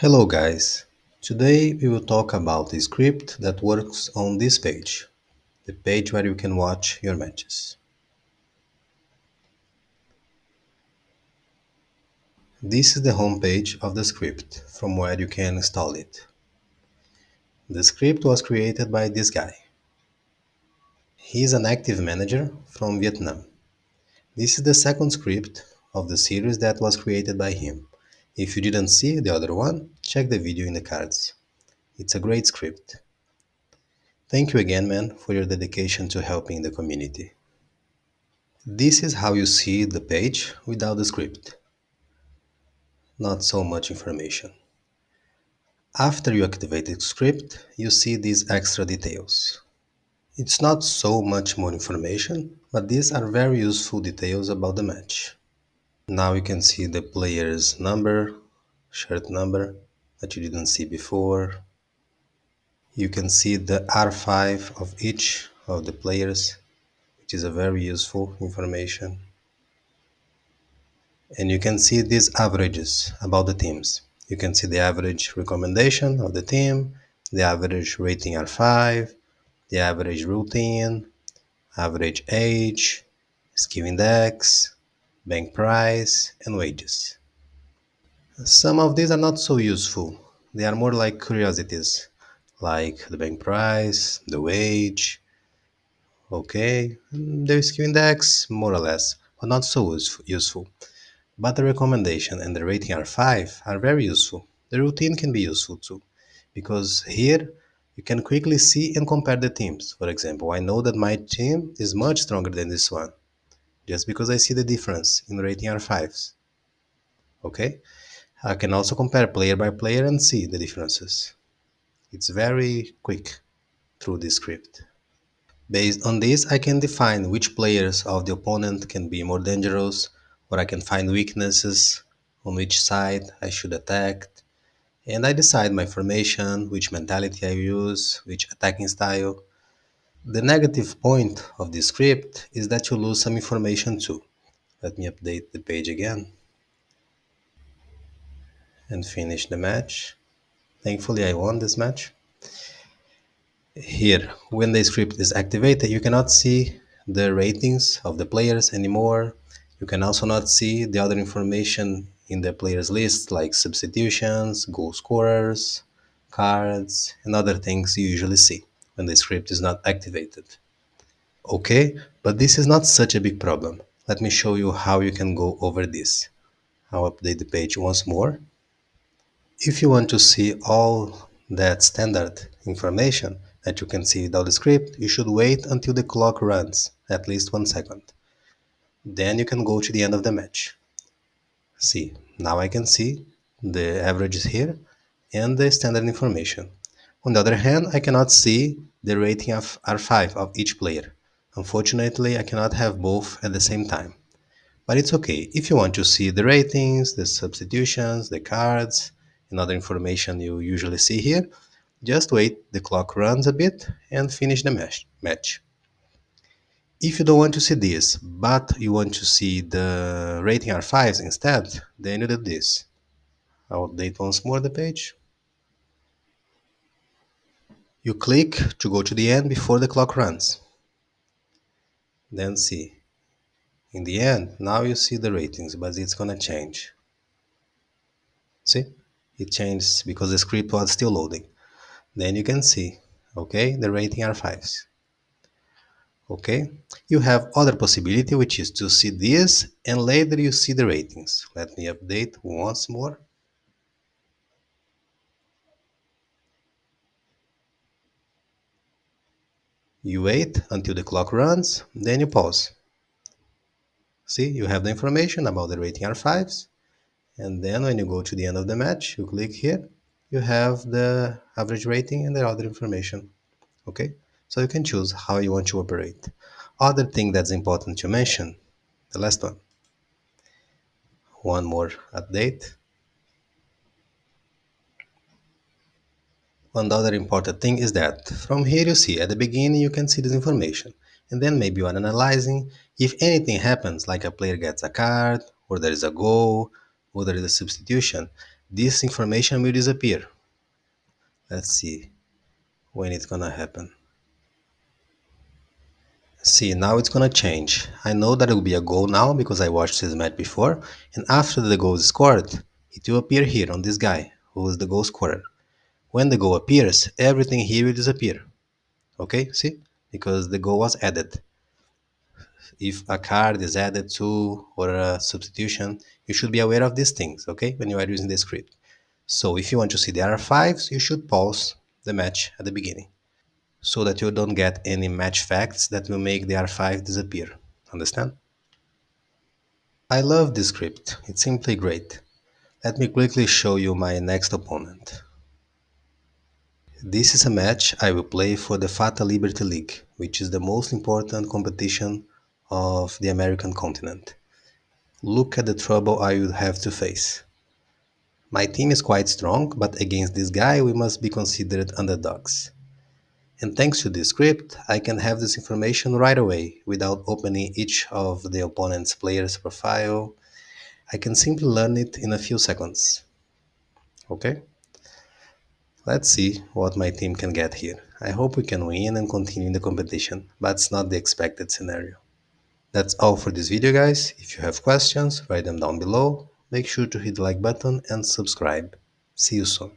Hello guys. Today we will talk about a script that works on this page, the page where you can watch your matches. This is the home page of the script from where you can install it. The script was created by this guy. He is an active manager from Vietnam. This is the second script of the series that was created by him. If you didn't see the other one, check the video in the cards. It's a great script. Thank you again, man, for your dedication to helping the community. This is how you see the page without the script. Not so much information. After you activate the script, you see these extra details. It's not so much more information, but these are very useful details about the match. Now you can see the player's number, shirt number, that you didn't see before. You can see the R5 of each of the players, which is a very useful information. And you can see these averages about the teams. You can see the average recommendation of the team, the average rating R5, the average routine, average age, skill index, bank price, and wages. Some of these are not so useful. They are more like curiosities, like the bank price, the wage, okay, the skill index, more or less, but not so useful. But the recommendation and the rating R5 are very useful. The routine can be useful too, because here you can quickly see and compare the teams. For example, I know that my team is much stronger than this one, just because I see the difference in rating R5s. Okay? I can also compare player by player and see the differences. It's very quick through this script. Based on this, I can define which players of the opponent can be more dangerous, or I can find weaknesses on which side I should attack, and I decide my formation, which mentality I use, which attacking style. The negative point of this script is that you lose some information too. Let me update the page again and finish the match. Thankfully, I won this match. Here, when the script is activated, you cannot see the ratings of the players anymore. You can also not see the other information in the players list like substitutions, goal scorers, cards, and other things you usually see when the script is not activated. Okay, but this is not such a big problem. Let me show you how you can go over this. I'll update the page once more. If you want to see all that standard information that you can see without the script, you should wait until the clock runs at least 1 second. Then you can go to the end of the match. See, now I can see the averages here and the standard information. On the other hand, I cannot see the rating of R5 of each player. Unfortunately, I cannot have both at the same time. But it's okay. If you want to see the ratings, the substitutions, the cards, and other information you usually see here, just wait the clock runs a bit and finish the match. If you don't want to see this, but you want to see the rating R5s instead, then you do this. I'll update once more the page. You click to go to the end before the clock runs. Then see. In the end, now you see the ratings, but it's gonna change. See? It changes because the script was still loading. Then you can see, okay, the rating are fives. Okay, you have other possibility which is to see this and later you see the ratings. Let me update once more. You wait until the clock runs, then you pause. See, you have the information about the rating R5s, and then when you go to the end of the match, you click here, you have the average rating and the other information. Okay, so you can choose how you want to operate. Other thing that's important to mention, the last one more update. One other important thing is that from here you see at the beginning you can see this information, and then maybe you are analyzing if anything happens like a player gets a card or there is a goal or there is a substitution, this information will disappear. Let's see when it's gonna happen. See, now it's gonna change. I know that it will be a goal now because I watched this match before, and after the goal is scored, it will appear here on this guy, who is the goal scorer. When the goal appears, everything here will disappear. Okay, see? Because the goal was added. If a card is added to or a substitution, you should be aware of these things, okay, when you are using the script. So if you want to see the R5s, you should pause the match at the beginning so that you don't get any match facts that will make the R5 disappear. Understand? I love this script. It's simply great. Let me quickly show you my next opponent. This is a match I will play for the Fata Liberty League, which is the most important competition of the American continent. Look at the trouble I would have to face. My team is quite strong, but against this guy we must be considered underdogs. And thanks to this script, I can have this information right away without opening each of the opponent's player's profile. I can simply learn it in a few seconds. Okay? Let's see what my team can get here. I hope we can win and continue in the competition, but it's not the expected scenario. That's all for this video, guys. If you have questions, write them down below. Make sure to hit the like button and subscribe. See you soon.